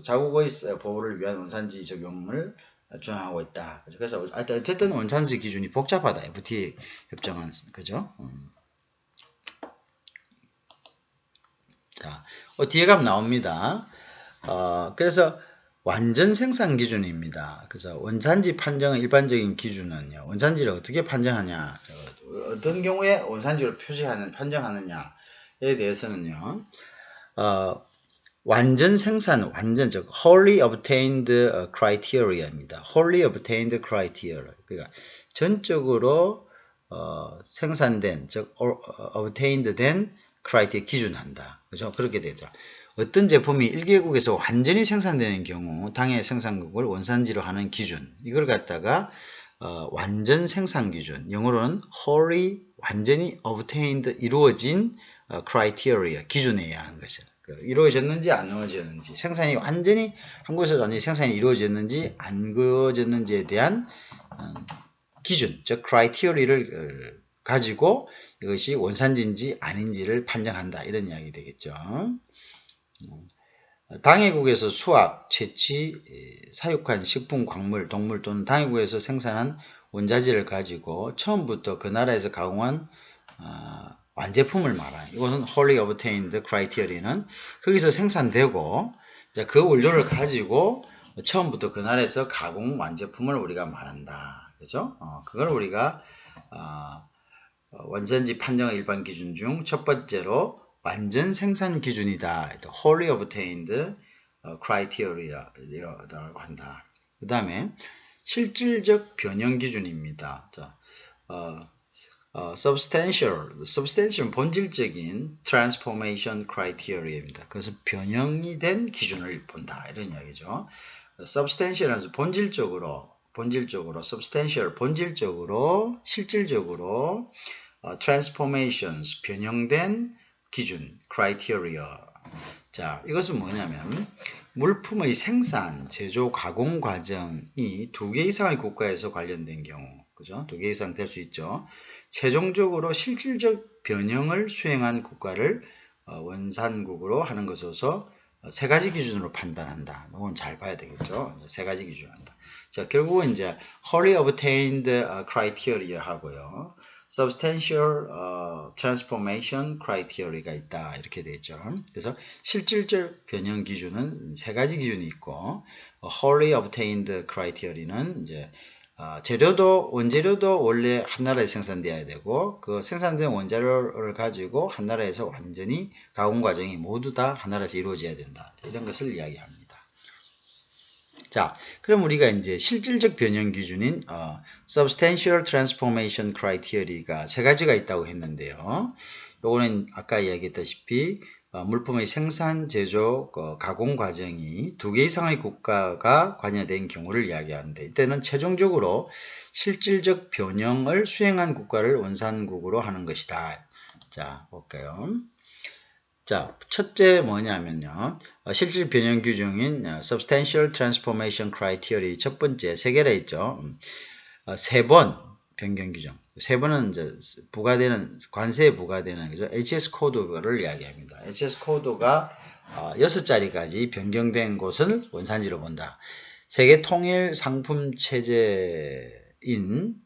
자국의 보호를 위한 원산지 적용을 주장하고 있다. 그래서 어쨌든 원산지 기준이 복잡하다. FTA 협정은, 그죠? 자, 뒤에 가면 나옵니다. 그래서 완전 생산 기준입니다. 그래서 원산지 판정의 일반적인 기준은요. 원산지를 어떻게 판정하냐, 어떤 경우에 원산지를 판정하느냐에 대해서는요. 완전 생산, 즉 wholly obtained criteria입니다. wholly obtained criteria. 그러니까 전적으로 생산된, 즉 obtained 된 criteria 기준한다. 그죠? 그렇게 되죠. 어떤 제품이 1개국에서 완전히 생산되는 경우 당해 생산국을 원산지로 하는 기준, 이걸 갖다가 완전 생산 기준, 영어로는 wholly, 완전히 obtained, 이루어진 criteria, 기준에 의한 것이죠. 이루어졌는지 안 이루어졌는지, 생산이 완전히 한국에서 완전히 생산이 이루어졌는지 안 이루어졌는지에 대한 기준, 즉 criteria를 가지고 이것이 원산지인지 아닌지를 판정한다. 이런 이야기 되겠죠. 당해국에서 수확, 채취, 사육한 식품, 광물, 동물 또는 당해국에서 생산한 원자재를 가지고 처음부터 그 나라에서 가공한 완제품을 말하는, 이것은 wholly obtained criteria는 거기서 생산되고 그 원료를 가지고 처음부터 그 나라에서 가공 완제품을 우리가 말한다. 그죠? 그걸 우리가 원산지 판정의 일반 기준 중 첫 번째로 완전 생산 기준이다. wholly obtained criteria라고 한다. 그 다음에 실질적 변형 기준입니다. substantial 본질적인 transformation criteria입니다. 그래서 변형이 된 기준을 본다. 이런 이야기죠. substantial은 본질적으로, substantial, 본질적으로, 실질적으로, transformations, 변형된 기준, criteria. 자, 이것은 뭐냐면 물품의 생산, 제조, 가공 과정이 2개 이상의 국가에서 관련된 경우, 그죠? 2개 이상 될 수 있죠. 최종적으로 실질적 변형을 수행한 국가를 원산국으로 하는 것으로서 3가지 기준으로 판단한다. 이건 잘 봐야 되겠죠. 3가지 기준으로 한다. 자, 결국은 이제 wholly obtained criteria 하고요. substantial transformation criteria가 있다. 이렇게 되죠. 그래서 실질적 변형 기준은 3가지 기준이 있고, wholly obtained criteria는 이제 원재료도 원래 한 나라에서 생산되어야 되고, 그 생산된 원재료를 가지고 한 나라에서 완전히 가공 과정이 모두 다 한 나라에서 이루어져야 된다. 이런 것을 이야기합니다. 자, 그럼 우리가 이제 실질적 변형 기준인 substantial transformation criteria가 3가지가 있다고 했는데요. 요거는 아까 이야기했다시피 물품의 생산, 제조, 가공 과정이 2개 이상의 국가가 관여된 경우를 이야기하는데, 이때는 최종적으로 실질적 변형을 수행한 국가를 원산국으로 하는 것이다. 자, 볼까요? 자, 첫째 뭐냐면요. 실질 변형 규정인 substantial transformation criteria 첫 번째 3개라 있죠. 3번 변경 규정. 3번은 이제 관세에 부과되는 그죠? HS 코드를 이야기합니다. HS 코드가 6자리까지 변경된 곳을 원산지로 본다. 세계 통일 상품 체제인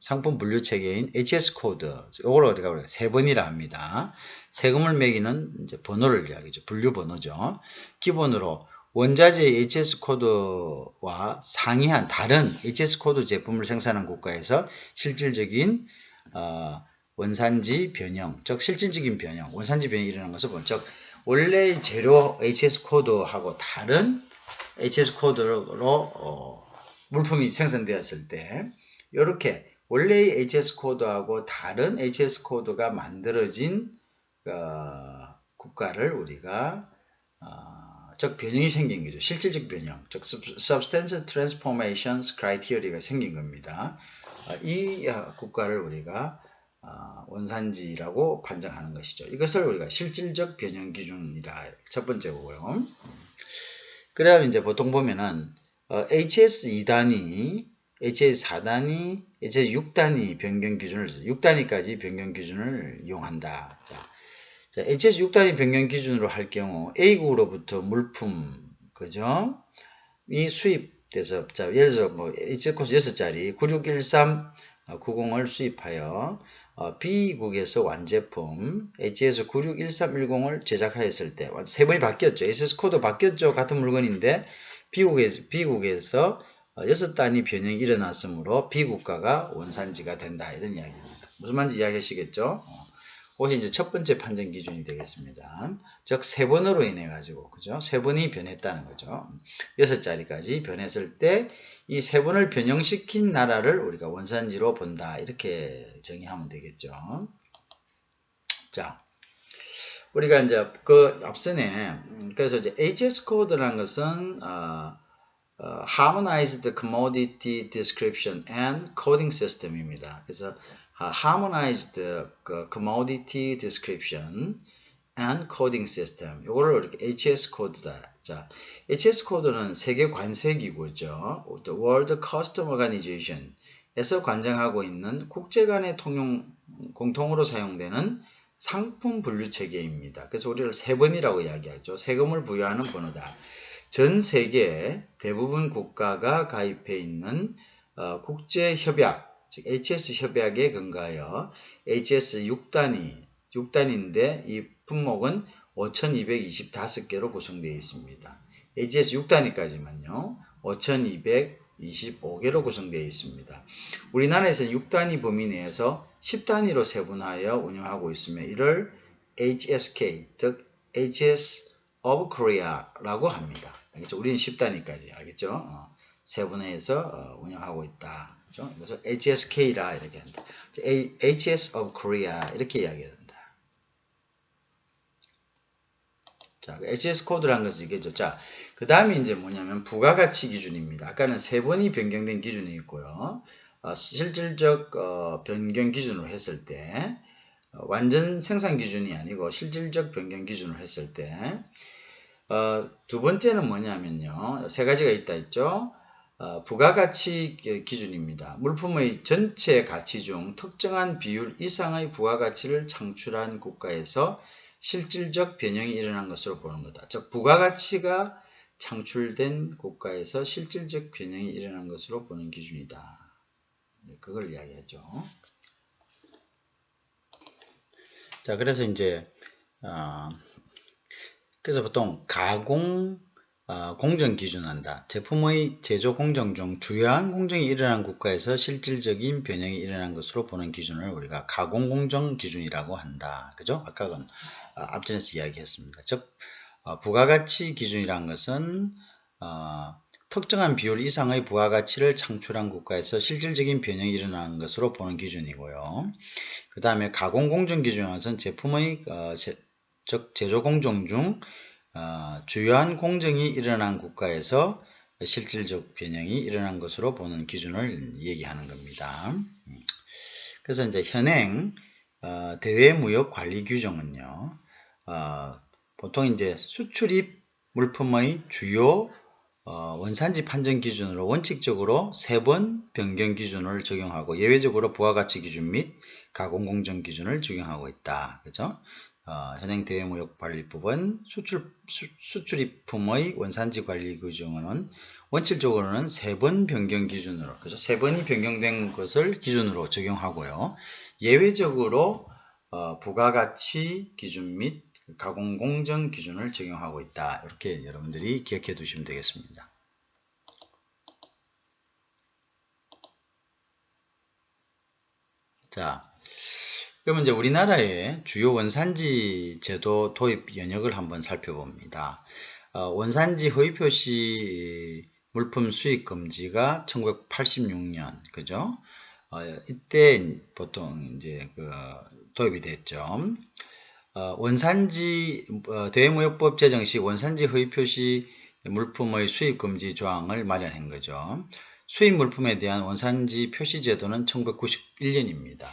상품 분류 체계인 HS 코드. 이걸 우리가 3번이라 합니다. 세금을 매기는 이제 번호를 이야기죠. 분류 번호죠. 기본으로 원자재의 HS 코드와 상이한 다른 HS 코드 제품을 생산한 국가에서 실질적인 원산지 변형, 즉 실질적인 변형, 원산지 변형이 일어난 것을 즉 원래의 재료 HS 코드하고 다른 HS 코드로 물품이 생산되었을 때 이렇게 원래의 HS 코드하고 다른 HS 코드가 만들어진 국가를 우리가 즉 변형이 생긴 거죠. 실질적 변형, 즉 substantial transformations criteria가 생긴 겁니다. 이 국가를 우리가 원산지라고 판정하는 것이죠. 이것을 우리가 실질적 변형 기준이다. 첫 번째 거고요. 그 다음에 이제 보통 보면은 HS 2단위, HS 4단위, HS 6단위 변경 기준을 6단위까지 변경 기준을 이용한다. 자, HS 6단위 변경 기준으로 할 경우 A국으로부터 물품, 그죠? 이 수입돼서, 자, 예를 들어서 뭐 HS 코드 6자리 961390을 수입하여 B국에서 완제품 HS 961310을 제작하였을 때 3번이 바뀌었죠. SS 코드 바뀌었죠. 같은 물건인데 B국에서 6단위 변형이 일어났으므로 B국가가 원산지가 된다. 이런 이야기입니다. 무슨 말인지 이야기하시겠죠? 그것이 이제 첫 번째 판정 기준이 되겠습니다. 즉 3번으로 인해 가지고 그죠? 3번이 변했다는 거죠. 6자리까지 변했을 때 이 3번을 변형시킨 나라를 우리가 원산지로 본다. 이렇게 정의하면 되겠죠. 자, 우리가 이제 그 앞선에 그래서 이제 HS 코드라는 것은 Harmonized Commodity Description and Coding System입니다. 그래서 Harmonized Commodity Description and Coding System. 이거를 이렇게 HS 코드다. 자, HS 코드는 세계 관세기구죠. The World Customs Organization. 에서 관장하고 있는 국제 간의 공통으로 사용되는 상품 분류 체계입니다. 그래서 우리를 세번이라고 이야기하죠. 세금을 부여하는 번호다. 전 세계 대부분 국가가 가입해 있는 국제 협약, 즉 HS 협약에 근거하여 HS 6단인데 이 품목은 5225개로 구성되어 있습니다. HS 6단위까지만요. 5225개로 구성되어 있습니다. 우리나라에서는 6단위 범위 내에서 10단위로 세분하여 운영하고 있으며 이를 HSK, 즉 HS of Korea라고 합니다. 알겠죠? 우리는 10단위까지 알겠죠? 세분해서 운영하고 있다. 그렇죠? 그래서 HSK라 이렇게 한다. HS of Korea 이렇게 이야기한다. 자, HS 코드라는 것은 이게죠. 자, 그 다음에 이제 뭐냐면 부가가치 기준입니다. 아까는 세 번이 변경된 기준이 있고요. 실질적 변경 기준으로 했을 때 완전 생산 기준이 아니고 실질적 변경 기준으로 했을 때 두 번째는 뭐냐면요. 세 가지가 있다 했죠. 부가가치 기준입니다. 물품의 전체 가치 중 특정한 비율 이상의 부가가치를 창출한 국가에서 실질적 변형이 일어난 것으로 보는 거다. 즉 부가가치가 창출된 국가에서 실질적 변형이 일어난 것으로 보는 기준이다. 그걸 이야기하죠. 자, 그래서 이제 그래서 보통 가공 공정 기준한다. 제품의 제조 공정 중 주요한 공정이 일어난 국가에서 실질적인 변형이 일어난 것으로 보는 기준을 우리가 가공 공정 기준이라고 한다. 그죠? 아까 앞전에서 이야기했습니다. 즉 부가가치 기준이라는 것은 특정한 비율 이상의 부가가치를 창출한 국가에서 실질적인 변형이 일어난 것으로 보는 기준이고요. 그 다음에 가공 공정 기준은 것은 제품의 즉 제조 공정 중 주요한 공정이 일어난 국가에서 실질적 변형이 일어난 것으로 보는 기준을 얘기하는 겁니다. 그래서 이제 현행 대외무역 관리 규정은요, 보통 이제 수출입 물품의 주요 원산지 판정 기준으로 원칙적으로 3번 변경 기준을 적용하고 예외적으로 부가가치 기준 및 가공공정 기준을 적용하고 있다. 그죠? 현행 대외무역관리법은 수출입품의 원산지 관리 규정은 원칙적으로는 3번 변경 기준으로, 그죠? 3번이 변경된 것을 기준으로 적용하고요. 예외적으로 부가가치 기준 및 가공공정 기준을 적용하고 있다. 이렇게 여러분들이 기억해 두시면 되겠습니다. 자, 그러면 이제 우리나라의 주요 원산지 제도 도입 연역을 한번 살펴봅니다. 원산지 허위 표시 물품 수입 금지가 1986년, 그죠? 이때 보통 이제 도입이 됐죠. 원산지 대외무역법 제정 시 원산지 허위 표시 물품의 수입 금지 조항을 마련한 거죠. 수입 물품에 대한 원산지 표시 제도는 1991년입니다.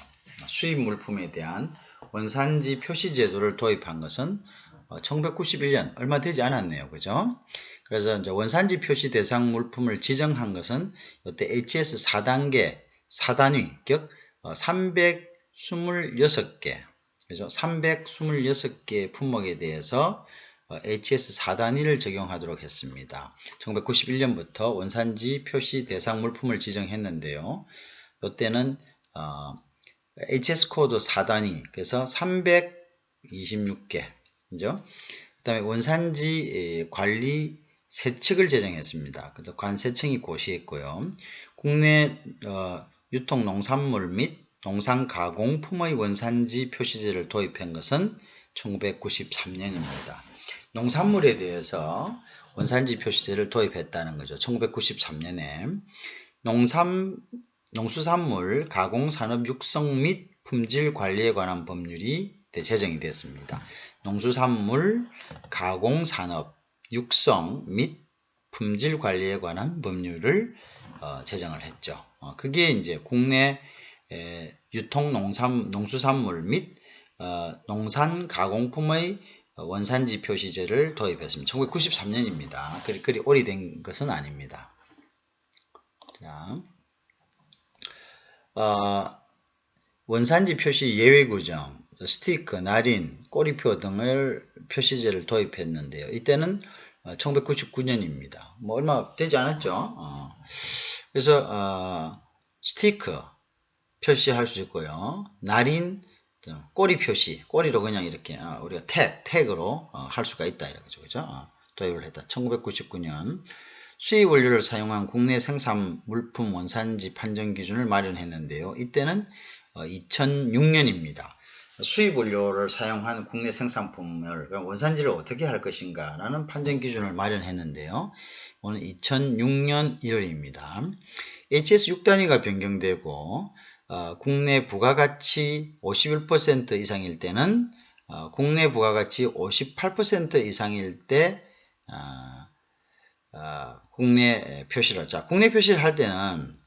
수입 물품에 대한 원산지 표시 제도를 도입한 것은 1991년 얼마 되지 않았네요. 그죠? 그래서 이제 원산지 표시 대상 물품을 지정한 것은 이때 HS 4단계 4단위 즉 326개 그죠? 326개 품목에 대해서 HS 4단위를 적용하도록 했습니다. 1991년부터 원산지 표시 대상 물품을 지정했는데요. 이때는 HS 코드 4단위, 그래서 326개, 그죠? 그 다음에 원산지 관리 세칙을 제정했습니다. 그래서 관세청이 고시했고요. 국내 유통 농산물 및 농산가공품의 원산지 표시제를 도입한 것은 1993년입니다. 농산물에 대해서 원산지 표시제를 도입했다는 거죠. 1993년에 농수산물 가공산업 육성 및 품질 관리에 관한 법률이 제정이 됐습니다. 농수산물 가공산업 육성 및 품질 관리에 관한 법률을 제정을 했죠. 그게 이제 국내 유통 농수산물 및 농산 가공품의 원산지 표시제를 도입했습니다. 1993년입니다. 그리 오래된 것은 아닙니다. 자, 원산지 표시 예외 규정, 스티커, 날인, 꼬리표 등을 표시제를 도입했는데요. 이때는 1999년입니다. 뭐 얼마 되지 않았죠. 그래서 스티커 표시할 수 있고요. 날인, 꼬리 표시, 꼬리로 그냥 이렇게 우리가 태그로 할 수가 있다 이렇게 그죠? 도입을 했다. 1999년 수입 원료를 사용한 국내 생산 물품 원산지 판정 기준을 마련했는데요. 이때는 2006년입니다. 수입 원료를 사용한 국내 생산품을 원산지를 어떻게 할 것인가 라는 판정 기준을 마련했는데요. 오늘 2006년 1월입니다. HS 6단위가 변경되고 국내 부가가치 51% 이상일 때는 국내 부가가치 58% 이상일 때 국내 표시를 국내 표시를 할 때는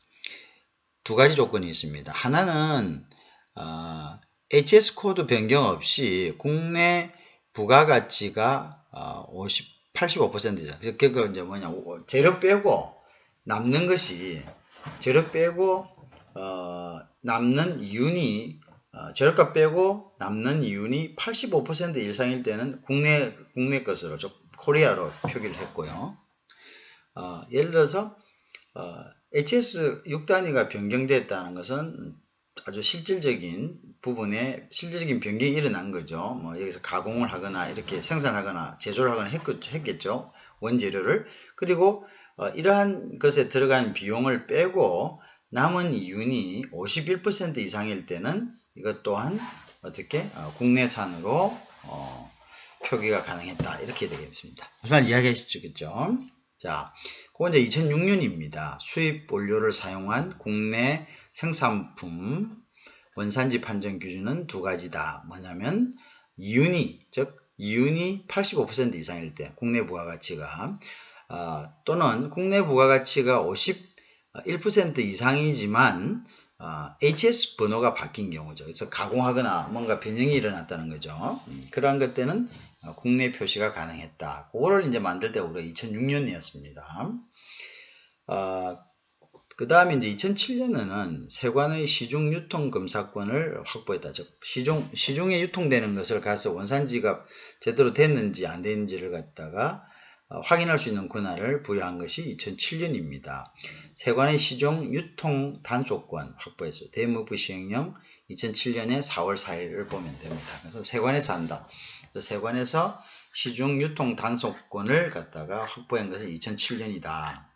두 가지 조건이 있습니다. 하나는 HS 코드 변경 없이 국내 부가가치가 85% 이상. 그거 이제 뭐냐, 재료 빼고 남는 것이 재료 빼고 남는 이윤이 재료값 빼고 남는 이윤이 85% 이상일 때는 국내 것으로 코리아로 표기를 했고요. 예를 들어서 HS 6단위가 변경됐다는 것은 아주 실질적인 부분에 실질적인 변경이 일어난 거죠. 뭐 여기서 가공을 하거나 이렇게 생산하거나 제조를 하거나 했겠죠. 원재료를. 그리고 이러한 것에 들어간 비용을 빼고 남은 이윤이 51% 이상일 때는 이것 또한 어떻게 국내산으로 표기가 가능했다. 이렇게 되겠습니다. 무슨 말 이야기하시겠죠? 자, 그건 이제 2006년입니다. 수입 원료를 사용한 국내 생산품 원산지 판정 기준은 두 가지다. 뭐냐면 이윤이, 즉 이윤이 85% 이상일 때 국내 부가가치가 또는 국내 부가가치가 51% 이상이지만 HS 번호가 바뀐 경우죠. 그래서 가공하거나 뭔가 변형이 일어났다는 거죠. 그러한 것 때는 국내 표시가 가능했다. 그거를 이제 만들 때 우리가 2006년이었습니다. 그 다음에 이제 2007년에는 세관의 시중 유통 검사권을 확보했다. 즉 시중에 유통되는 것을 가서 원산지가 제대로 됐는지 안 됐는지를 갖다가 확인할 수 있는 권한을 부여한 것이 2007년입니다. 세관의 시중 유통 단속권 확보했어요. 대무부 시행령 2007년에 4월 4일을 보면 됩니다. 그래서 세관에서 한다. 그래서 세관에서 시중 유통 단속권을 갖다가 확보한 것은 2007년이다.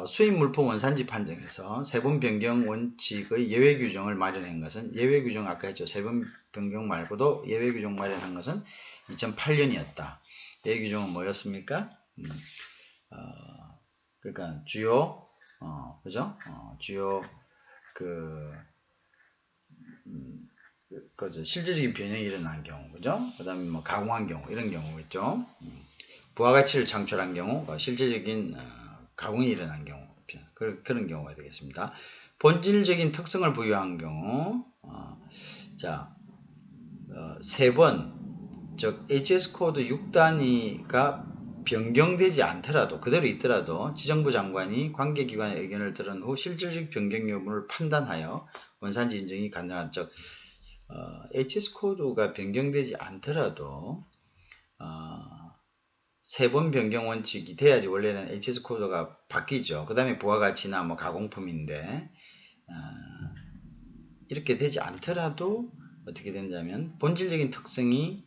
수입 물품 원산지 판정에서 세분 변경 원칙의 예외 규정을 마련한 것은 예외 규정 아까 했죠. 세분 변경 말고도 예외 규정 마련한 것은 2008년이었다. 예외 규정은 뭐였습니까? 그러니까 주요 그죠? 주요 실질적인 변형이 일어난 경우, 그죠? 그 다음에 뭐 가공한 경우, 이런 경우겠죠. 부가가치를 창출한 경우, 실질적인 가공이 일어난 경우, 그런 경우가 되겠습니다. 본질적인 특성을 부여한 경우, 세 번, 즉 HS 코드 6단위가 변경되지 않더라도 그대로 있더라도 지정부 장관이 관계기관의 의견을 들은 후 실질적 변경 여부를 판단하여 원산지 인정이 가능한 즉 HS 코드가 변경되지 않더라도 세 번 변경 원칙이 돼야지 원래는 HS 코드가 바뀌죠. 그 다음에 부가가치나 뭐 가공품인데 이렇게 되지 않더라도 어떻게 된다면 본질적인 특성이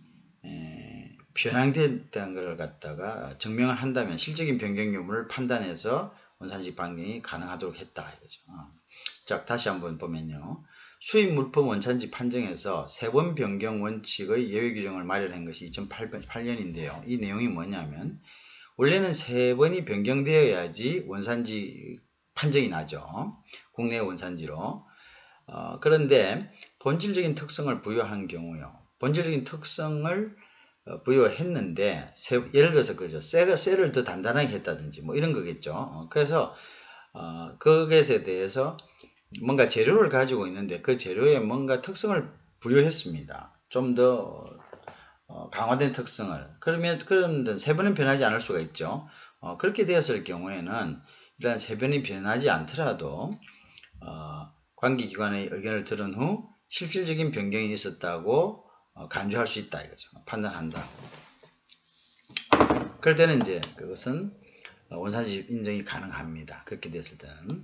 변형됐다는 걸 갖다가 증명을 한다면 실질적인 변경 여부를 판단해서 원산지 변경이 가능하도록 했다 이거죠. 자, 다시 한번 보면요. 수입 물품 원산지 판정에서 세 번 변경 원칙의 예외 규정을 마련한 것이 2008년인데요. 이 내용이 뭐냐면 원래는 세 번이 변경되어야지 원산지 판정이 나죠. 국내 원산지로. 그런데 본질적인 특성을 부여한 경우요. 본질적인 특성을 부여했는데 예를 들어서 그죠. 셀을 더 단단하게 했다든지 뭐 이런 거겠죠. 그래서 그것에 대해서 뭔가 재료를 가지고 있는데 그 재료에 뭔가 특성을 부여했습니다. 좀 더 강화된 특성을. 그러면 세 번은 변하지 않을 수가 있죠. 그렇게 되었을 경우에는 일단 세 번이 변하지 않더라도 관계기관의 의견을 들은 후 실질적인 변경이 있었다고 간주할 수 있다 이거죠. 판단한다. 그럴 때는 이제 그것은 원산지 인정이 가능합니다. 그렇게 됐을 때는.